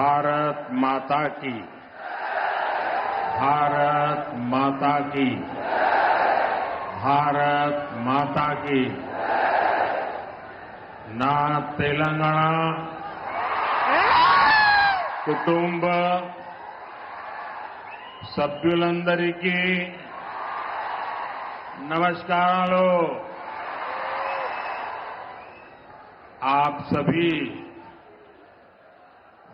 भारत माता की, भारत माता की, भारत माता की। ना तेलंगाना కుటుంబ సభ్యులందరికీ नमस्काराలు। आप सभी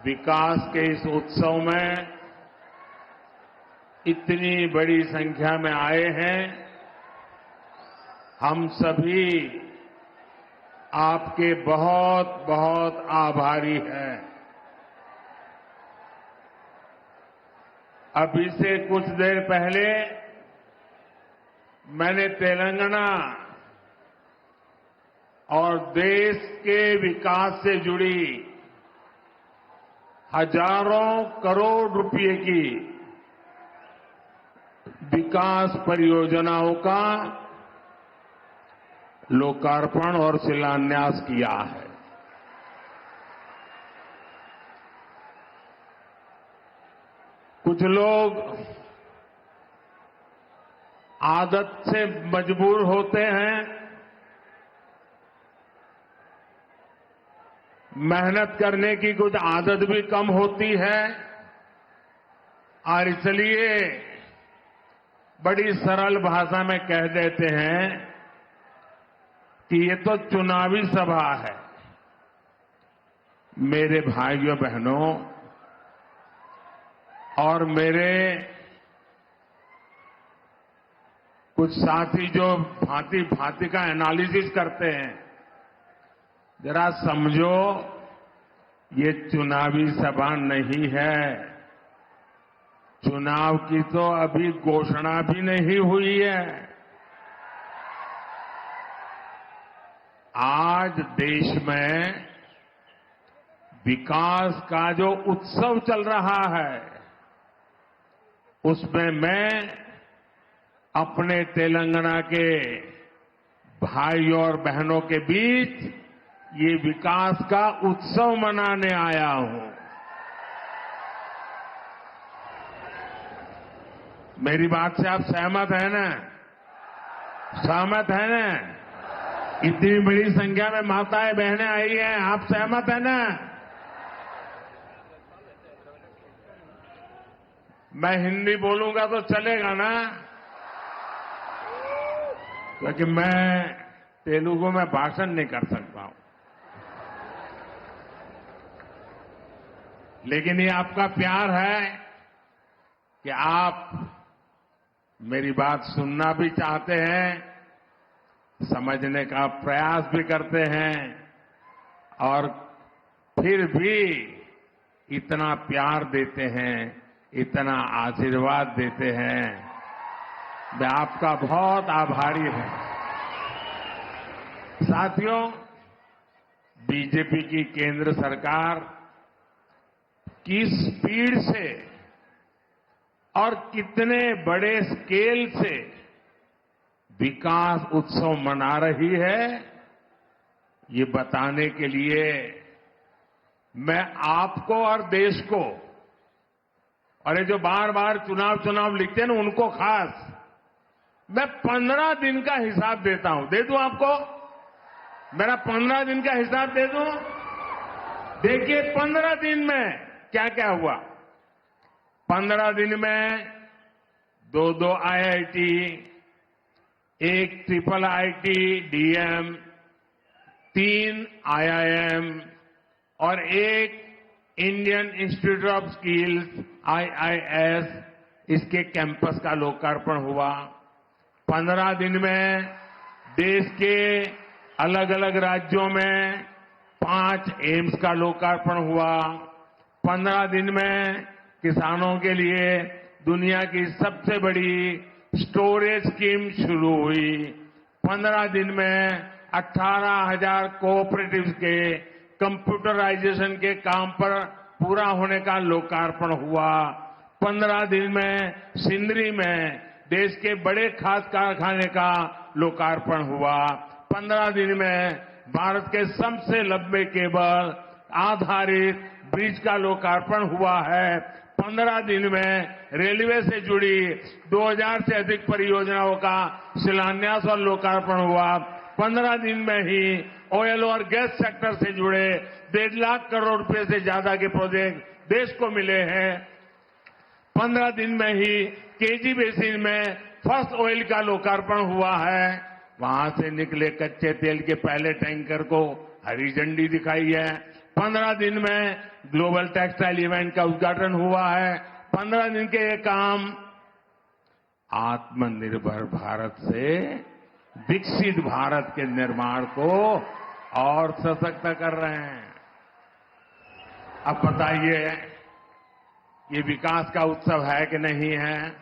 विकास के इस उत्सव में इतनी बड़ी संख्या में आए हैं। हम सभी आपके बहुत बहुत आभारी हैं। अभी से कुछ देर पहले मैंने तेलंगाना और देश के विकास से जुड़ी हजारों करोड़ रुपए की विकास परियोजनाओं का लोकार्पण और शिलान्यास किया है। कुछ लोग आदत से मजबूर होते हैं, मेहनत करने की कुछ आदत भी कम होती है और इसलिए बड़ी सरल भाषा में कह देते हैं कि ये तो चुनावी सभा है। मेरे भाइयों बहनों और मेरे कुछ साथी जो भांति भांति का एनालिसिस करते हैं, जरा समझो ये चुनावी सभा नहीं है। चुनाव की तो अभी घोषणा भी नहीं हुई है। आज देश में विकास का जो उत्सव चल रहा है, उसमें मैं अपने तेलंगाना के भाइयों और बहनों के बीच ये विकास का उत्सव मनाने आया हूं। मेरी बात से आप सहमत हैं ना? सहमत हैं ना? इतनी बड़ी संख्या में माताएं बहनें आई हैं, आप सहमत हैं ना? मैं हिंदी बोलूंगा तो चलेगा ना? क्योंकि मैं तेलुगु में भाषण नहीं कर सकता हूं। लेकिन ये आपका प्यार है कि आप मेरी बात सुनना भी चाहते हैं, समझने का प्रयास भी करते हैं और फिर भी इतना प्यार देते हैं, इतना आशीर्वाद देते हैं। मैं आपका बहुत आभारी हूं। साथियों, बीजेपी की केंद्र सरकार किस स्पीड से और कितने बड़े स्केल से विकास उत्सव मना रही है, ये बताने के लिए मैं आपको और देश को, और ये जो बार बार चुनाव लिखते हैं ना, उनको खास मैं 15 दिन का हिसाब देता हूं। दे दूं आपको? मेरा 15 दिन का हिसाब दे दूं? देखिए 15 दिन में क्या क्या हुआ। 15 दिन में 2 IIT, 1 IIIT DM, 3 IIM और 1 Indian institute of skills IIS, इसके कैंपस का लोकार्पण हुआ। 15 दिन में देश के अलग अलग राज्यों में 5 एम्स का लोकार्पण हुआ। 15 दिन में किसानों के लिए दुनिया की सबसे बड़ी स्टोरेज स्कीम शुरू हुई। 15 दिन में 18,000 कोऑपरेटिव्स के कंप्यूटराइजेशन के काम पर पूरा होने का लोकार्पण हुआ। 15 दिन में सिंदरी में देश के बड़े खाद कारखाने का लोकार्पण हुआ। 15 दिन में भारत के सबसे लंबे केबल आधारित ब्रिज का लोकार्पण हुआ है। 15 दिन में रेलवे से जुड़ी 2000 से अधिक परियोजनाओं का शिलान्यास और लोकार्पण हुआ। 15 दिन में ही ऑयल और गैस सेक्टर से जुड़े 1.5 लाख करोड़ रुपए से ज्यादा के प्रोजेक्ट देश को मिले हैं। 15 दिन में ही केजी बेसिन में फर्स्ट ऑयल का लोकार्पण हुआ है। वहां से निकले कच्चे तेल के पहले टैंकर को हरी झंडी दिखाई है। 15 दिन में ग्लोबल टेक्सटाइल इवेंट का उद्घाटन हुआ है। 15 दिन के ये काम आत्मनिर्भर भारत से विकसित भारत के निर्माण को और सशक्त कर रहे हैं। अब बताइए, ये विकास का उत्सव है कि नहीं है?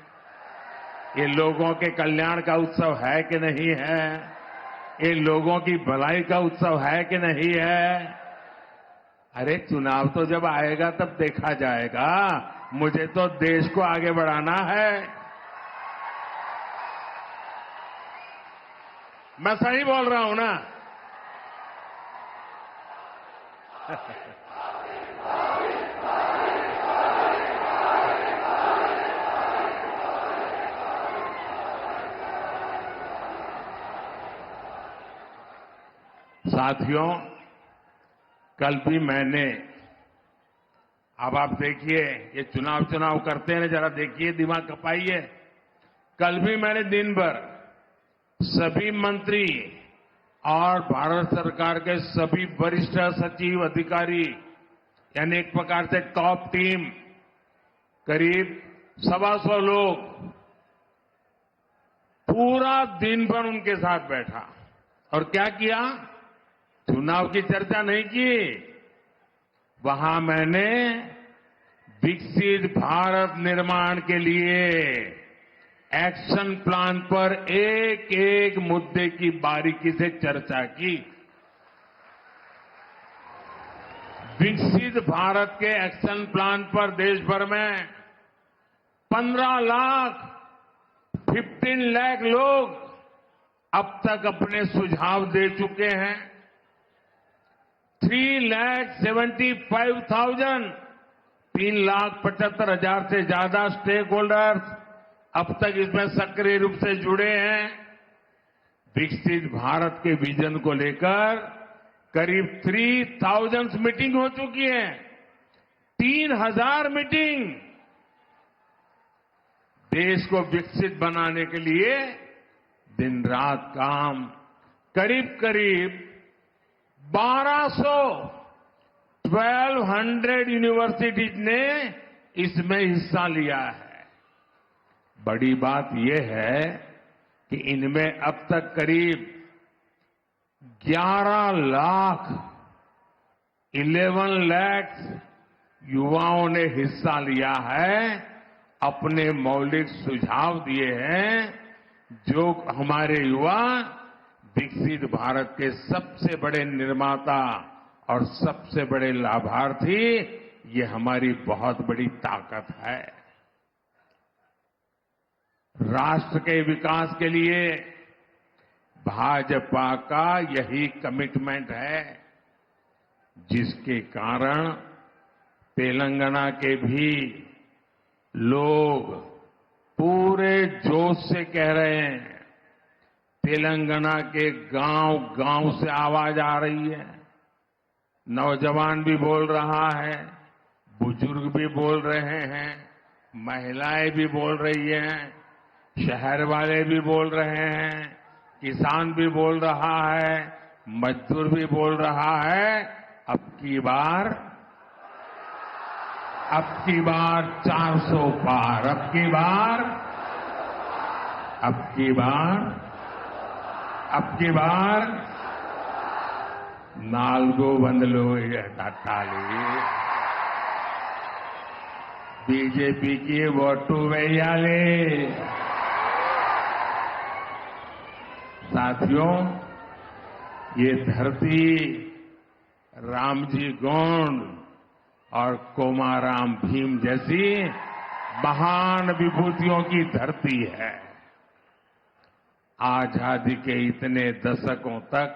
ये लोगों के कल्याण का उत्सव है कि नहीं है? ये लोगों की भलाई का उत्सव है कि नहीं है? अरे चुनाव तो जब आएगा तब देखा जाएगा। मुझे तो देश को आगे बढ़ाना है। मैं सही बोल रहा हूं ना? साथियों, कल भी मैंने, अब आप देखिए, ये चुनाव करते हैं, जरा देखिए, दिमाग खपाइए। कल भी मैंने दिन भर सभी मंत्री और भारत सरकार के सभी वरिष्ठ सचिव अधिकारी, यानी एक प्रकार से टॉप टीम, करीब 125 लोग, पूरा दिन भर उनके साथ बैठा और क्या किया? चुनाव की चर्चा नहीं की। वहां मैंने विकसित भारत निर्माण के लिए एक्शन प्लान पर एक एक मुद्दे की बारीकी से चर्चा की। विकसित भारत के एक्शन प्लान पर देश भर में 15 लाख लोग अब तक अपने सुझाव दे चुके हैं। 3,75,000 से ज्यादा स्टेक होल्डर्स अब तक इसमें सक्रिय रूप से जुड़े हैं। विकसित भारत के विजन को लेकर करीब 3,000 मीटिंग हो चुकी है। 3,000 मीटिंग। देश को विकसित बनाने के लिए दिन रात काम। करीब 1200 यूनिवर्सिटीज ने इसमें हिस्सा लिया है। बड़ी बात यह है कि इनमें अब तक करीब 11 लाख युवाओं ने हिस्सा लिया है, अपने मौलिक सुझाव दिए हैं, जो हमारे युवा विकसित भारत के सबसे बड़े निर्माता और सबसे बड़े लाभार्थी, ये हमारी बहुत बड़ी ताकत है। राष्ट्र के विकास के लिए भाजपा का यही कमिटमेंट है, जिसके कारण तेलंगाना के भी लोग पूरे जोश से कह रहे हैं। तेलंगाना के गांव से आवाज आ रही है। नौजवान भी बोल रहा है, बुजुर्ग भी बोल रहे हैं, महिलाएं भी बोल रही हैं, शहर वाले भी बोल रहे हैं, किसान भी बोल रहा है, मजदूर भी बोल रहा है। अब की बार 400 पार। अब की बार 4 వందలు తట్టాలి। బీజేపీకి ఓటు వేయాలి। साथियों, ये धरती रामजी गोंड और कोमाराम भीम जैसी महान विभूतियों की धरती है। आजादी के इतने दशकों तक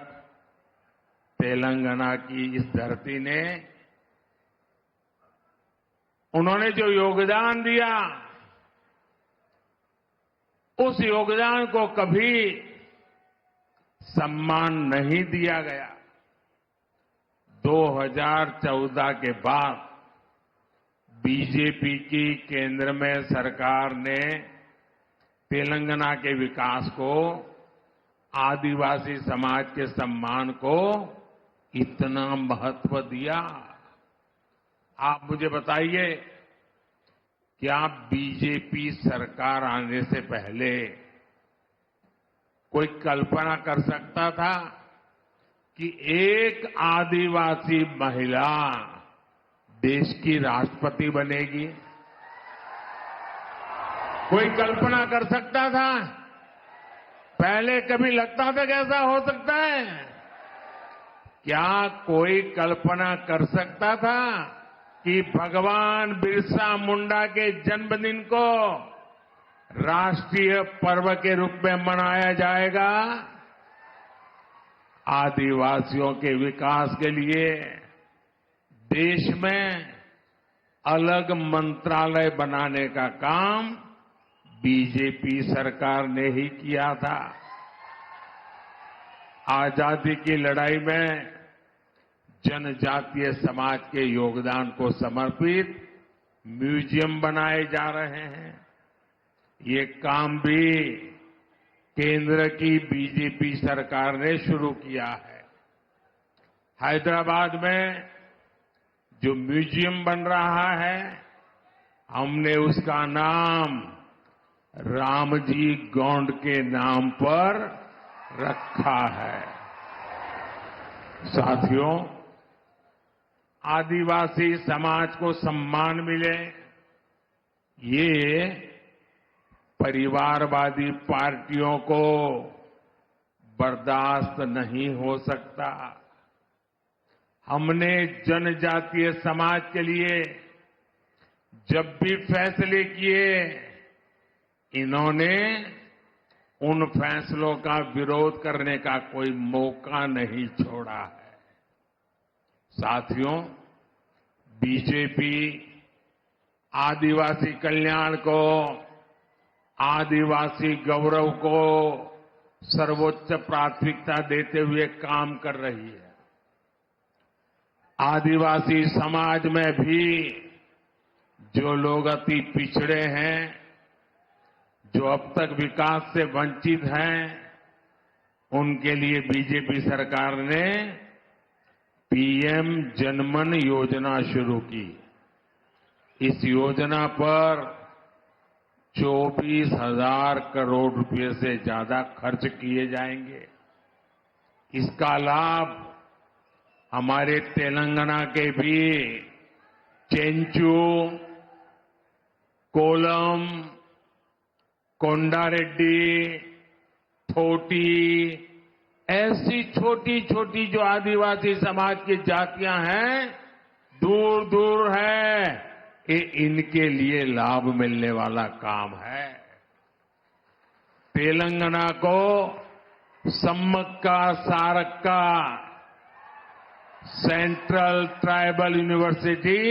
तेलंगाना की इस धरती ने उन्होंने जो योगदान दिया, उस योगदान को कभी सम्मान नहीं दिया गया। 2014 के बाद बीजेपी की केंद्र में सरकार ने तेलंगाना के विकास को, आदिवासी समाज के सम्मान को इतना महत्व दिया। आप मुझे बताइए, क्या बीजेपी सरकार आने से पहले कोई कल्पना कर सकता था कि एक आदिवासी महिला देश की राष्ट्रपति बनेगी? कोई कल्पना कर सकता था? पहले कभी लगता था कि ऐसा हो सकता है? क्या कोई कल्पना कर सकता था कि भगवान बिरसा मुंडा के जन्मदिन को राष्ट्रीय पर्व के रूप में मनाया जाएगा? आदिवासियों के विकास के लिए देश में अलग मंत्रालय बनाने का काम बीजेपी सरकार ने ही किया था। आजादी की लड़ाई में जनजातीय समाज के योगदान को समर्पित म्यूजियम बनाए जा रहे हैं। ये काम भी केंद्र की बीजेपी सरकार ने शुरू किया है। हैदराबाद में जो म्यूजियम बन रहा है, हमने उसका नाम रामजी गोंड के नाम पर रखा है। साथियों, आदिवासी समाज को सम्मान मिले, ये परिवारवादी पार्टियों को बर्दाश्त नहीं हो सकता। हमने जनजातीय समाज के लिए जब भी फैसले किए, इन्होंने उन फैसलों का विरोध करने का कोई मौका नहीं छोड़ा है। साथियों, बीजेपी आदिवासी कल्याण को, आदिवासी गौरव को सर्वोच्च प्राथमिकता देते हुए काम कर रही है। आदिवासी समाज में भी जो लोग अति पिछड़े हैं, जो अब तक विकास से वंचित हैं, उनके लिए बीजेपी सरकार ने पीएम जनमन योजना शुरू की। इस योजना पर 24,000 करोड़ रुपए से ज्यादा खर्च किए जाएंगे। इसका लाभ हमारे तेलंगाना के भी चेंचू, कोलम, कोंडारेड्डी, थोटी, ऐसी छोटी छोटी जो आदिवासी समाज की जातियां हैं, दूर दूर है, ये इनके लिए लाभ मिलने वाला काम है। तेलंगाना को Sammakka Sarakka central tribal university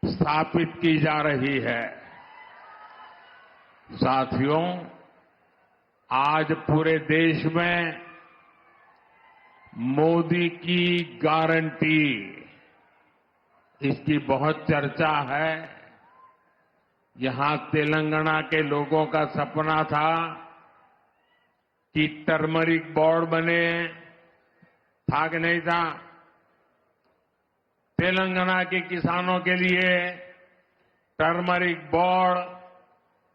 स्थापित की जा रही है। साथियों, आज पूरे देश में मोदी की गारंटी, इसकी बहुत चर्चा है। यहां तेलंगाना के लोगों का सपना था कि टर्मरिक बोर्ड बने, था कि नहीं था? तेलंगाना के किसानों के लिए टर्मरिक बोर्ड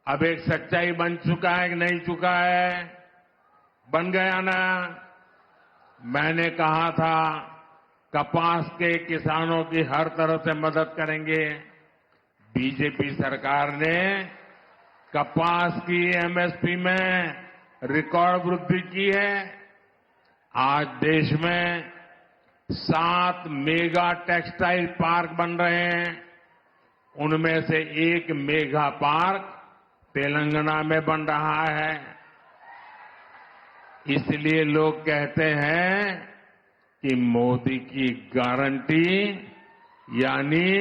अब एक सच्चाई बन चुका है कि नहीं चुका है? बन गया ना? मैंने कहा था कपास के किसानों की हर तरह से मदद करेंगे। बीजेपी सरकार ने कपास की एमएसपी में रिकॉर्ड वृद्धि की है। आज देश में 7 मेगा टेक्सटाइल पार्क बन रहे हैं। उनमें से एक मेगा पार्क तेलंगाना में बन रहा है। इसलिए लोग कहते हैं कि मोदी की गारंटी यानी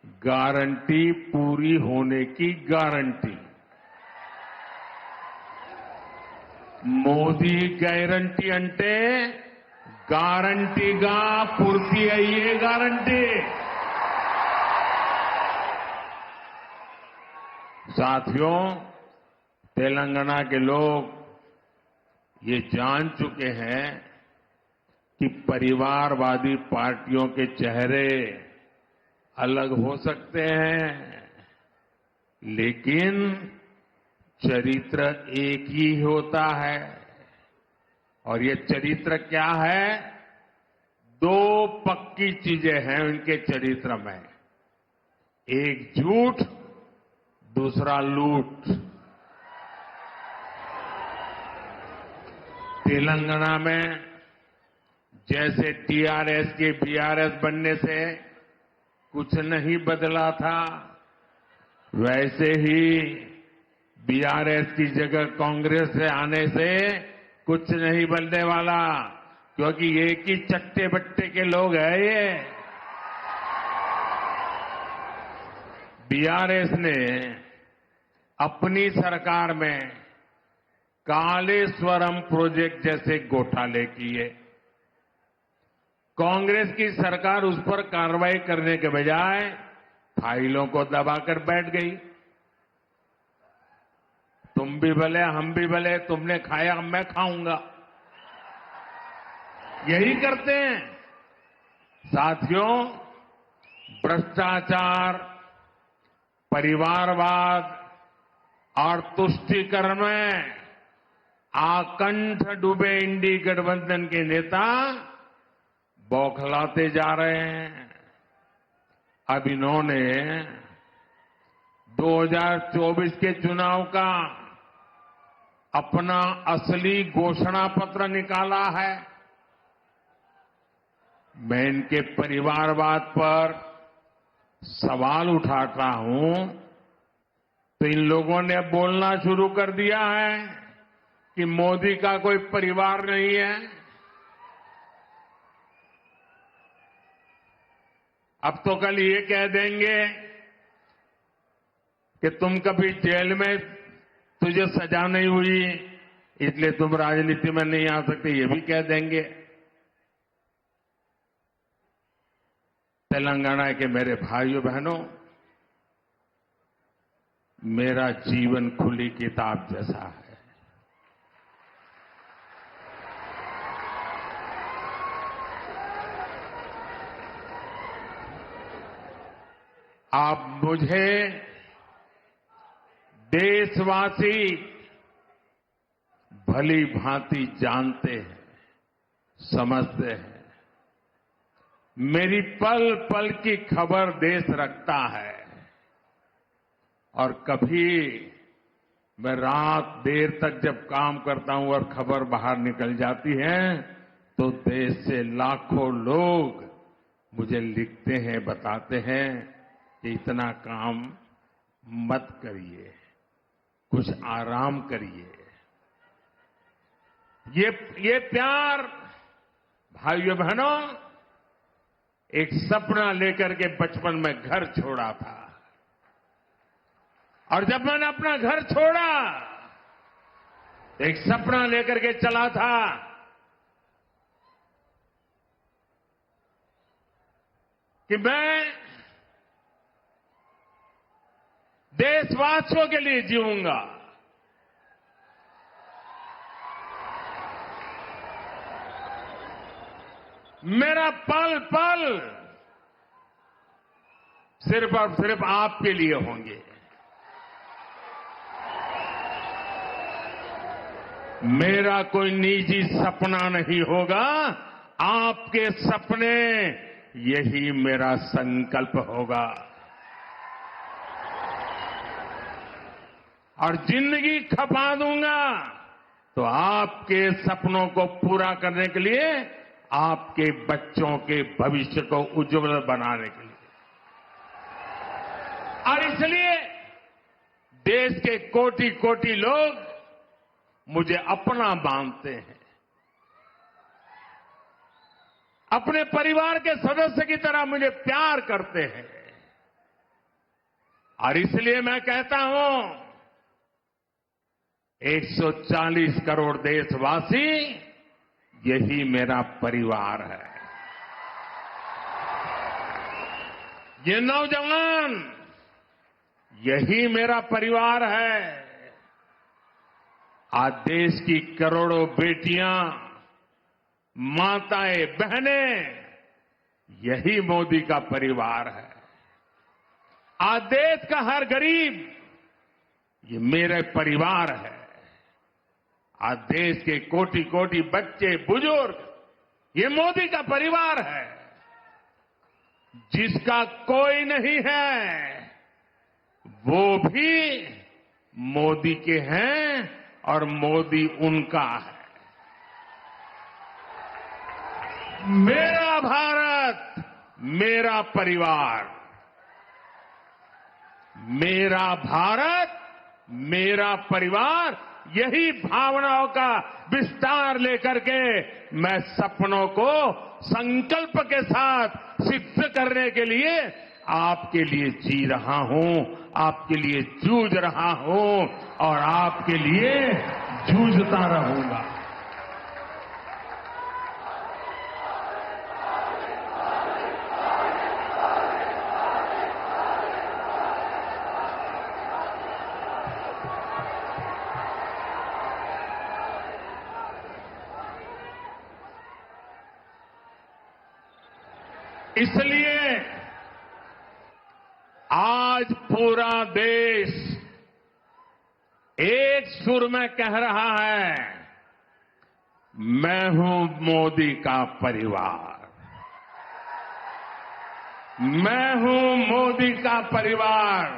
गारंटी पूरी होने की गारंटी। మోదీ గ్యారంటీ అంటే గ్యారంటీగా పూర్తి అయ్యే గ్యారంటీ। साथियों, तेलंगाना के लोग ये जान चुके हैं कि परिवारवादी पार्टियों के चेहरे अलग हो सकते हैं, लेकिन चरित्र एक ही होता है। और ये चरित्र क्या है? दो पक्की चीजें हैं उनके चरित्र में, एक झूठ, दूसरा लूट। तेलंगाना में जैसे टीआरएस के बीआरएस बनने से कुछ नहीं बदला था, वैसे ही बीआरएस की जगह कांग्रेस से आने से कुछ नहीं बदलने वाला, क्योंकि एक ही चट्टे बट्टे के लोग हैं ये। बीआरएस ने अपनी सरकार में कालेश्वरम प्रोजेक्ट जैसे घोटाले किए। कांग्रेस की सरकार उस पर कार्रवाई करने के बजाय फाइलों को दबाकर बैठ गई। तुम भी भले हम भी भले, तुमने खाया मैं खाऊंगा, यही करते हैं। साथियों, भ्रष्टाचार, परिवारवाद और तुष्टीकरण में आकंठ डूबे इंडी गठबंधन के नेता बौखलाते जा रहे हैं। अब इन्होंने 2024 के चुनाव का अपना असली घोषणा पत्र निकाला है। मैं इनके परिवारवाद पर सवाल उठाता हूं तो इन लोगों ने बोलना शुरू कर दिया है कि मोदी का कोई परिवार नहीं है। अब तो कल ये कह देंगे कि तुम कभी जेल में तुझे सजा नहीं हुई इसलिए तुम राजनीति में नहीं आ सकते, ये भी कह देंगे। तेलंगाना के मेरे भाइयों बहनों, मेरा जीवन खुली किताब जैसा है। आप मुझे देशवासी भली भांति जानते हैं, समझते हैं। मेरी पल पल की खबर देश रखता है और कभी मैं रात देर तक जब काम करता हूं और खबर बाहर निकल जाती है तो देश से लाखों लोग मुझे लिखते हैं, बताते हैं कि इतना काम मत करिए, कुछ आराम करिए। ये प्यार भाइयों बहनों, एक सपना लेकर के बचपन में घर छोड़ा था और जब मैंने अपना घर छोड़ा एक सपना लेकर के चला था कि मैं देशवासियों के लिए जीऊंगा। मेरा पल पल सिर्फ और सिर्फ आपके लिए होंगे। मेरा कोई निजी सपना नहीं होगा, आपके सपने, यही मेरा संकल्प होगा। और जिंदगी खपा दूंगा तो आपके सपनों को पूरा करने के लिए, आपके बच्चों के भविष्य को उज्जवल बनाने के लिए। और इसलिए देश के कोटि कोटि लोग मुझे अपना मानते हैं, अपने परिवार के सदस्य की तरह मुझे प्यार करते हैं। और इसलिए मैं कहता हूं 140 करोड़ देशवासी यही मेरा परिवार है। ये नौजवान यही मेरा परिवार है। आज देश की करोड़ों बेटियां, माताएं, बहनें यही मोदी का परिवार है। आज देश का हर गरीब ये मेरे परिवार है। आज देश के कोटि कोटि बच्चे, बुजुर्ग ये मोदी का परिवार है। जिसका कोई नहीं है वो भी मोदी के हैं और मोदी उनका है। मेरा भारत, मेरा परिवार, मेरा भारत, मेरा परिवार, यही भावनाओं का विस्तार लेकर के मैं सपनों को संकल्प के साथ सिद्ध करने के लिए आपके लिए जी रहा हूं, आपके लिए जूझ रहा हूं और आपके लिए जूझता रहूंगा। इसलिए आज पूरा देश एक सुर में कह रहा है, मैं हूं मोदी का परिवार, मैं हूं मोदी का परिवार,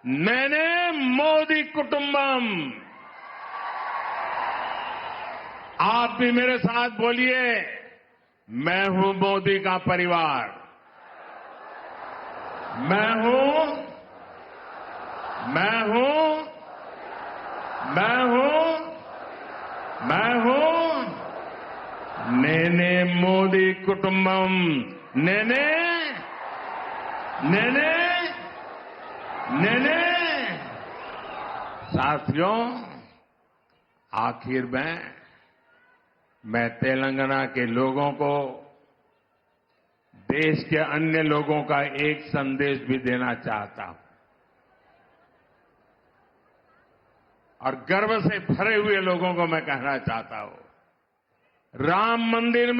मैंने मोदी कुटुंबम। आप भी मेरे साथ बोलिए, मैं हूं मोदी का परिवार, मैं हूं, मैं हूं, मैं हूं, मैं हूं नेने मोदी कुटुंबम, नेने नेने नेने। साथियों, आखिर में मैं तेलंगाना के लोगों को, देश के अन्य लोगों का एक संदेश भी देना चाहता हूं और गर्व से भरे हुए लोगों को मैं कहना चाहता हूं, राम मंदिर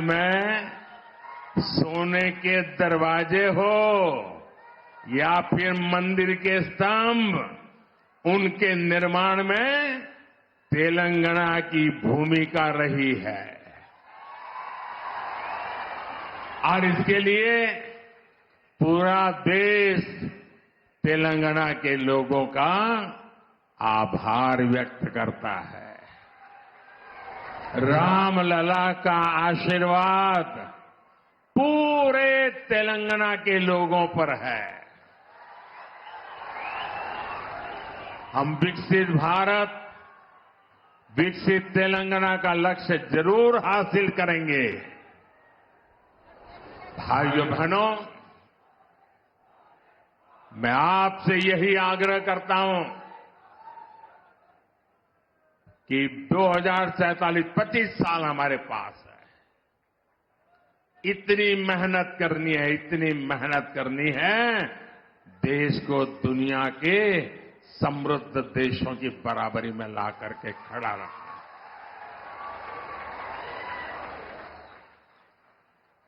में सोने के दरवाजे हो या फिर मंदिर के स्तंभ, उनके निर्माण में तेलंगाना की भूमिका रही है और इसके लिए पूरा देश तेलंगाना के लोगों का आभार व्यक्त करता है। रामलला का आशीर्वाद पूरे तेलंगाना के लोगों पर है। हम विकसित भारत, विकसित तेलंगाना का लक्ष्य जरूर हासिल करेंगे। भाइयों बहनों, मैं आपसे यही आग्रह करता हूं कि 2047 25 साल हमारे पास है। इतनी मेहनत करनी है, इतनी मेहनत करनी है, देश को दुनिया के समृद्ध देशों की बराबरी में ला करके खड़ा रखना।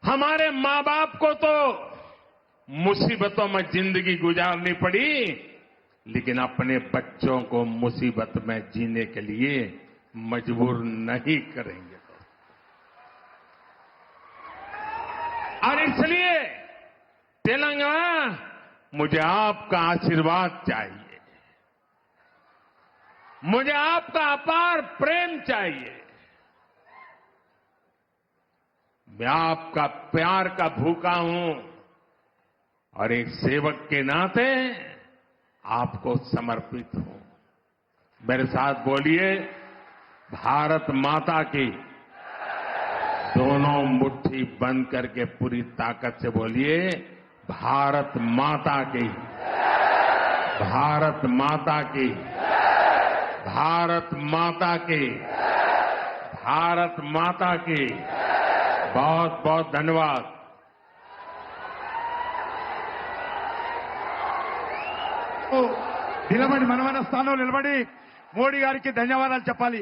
हमारे मां बाप को तो मुसीबतों में जिंदगी गुजारनी पड़ी, लेकिन अपने बच्चों को मुसीबत में जीने के लिए मजबूर नहीं करेंगे। और इसलिए तेलंगाना, मुझे आपका आशीर्वाद चाहिए, मुझे आपका अपार प्रेम चाहिए। मैं आपका प्यार का भूखा हूं और एक सेवक के नाते आपको समर्पित हूं। मेरे साथ बोलिए, भारत माता की, दोनों मुट्ठी बंद करके पूरी ताकत से बोलिए, भारत माता की, भारत माता की, भारत माता की, भारत माता की। बहुत बहुत धन्यवाद। నిలబడి మనమైన స్థానంలో నిలబడి మోడీ గారికి ధన్యవాదాలు చెప్పాలి.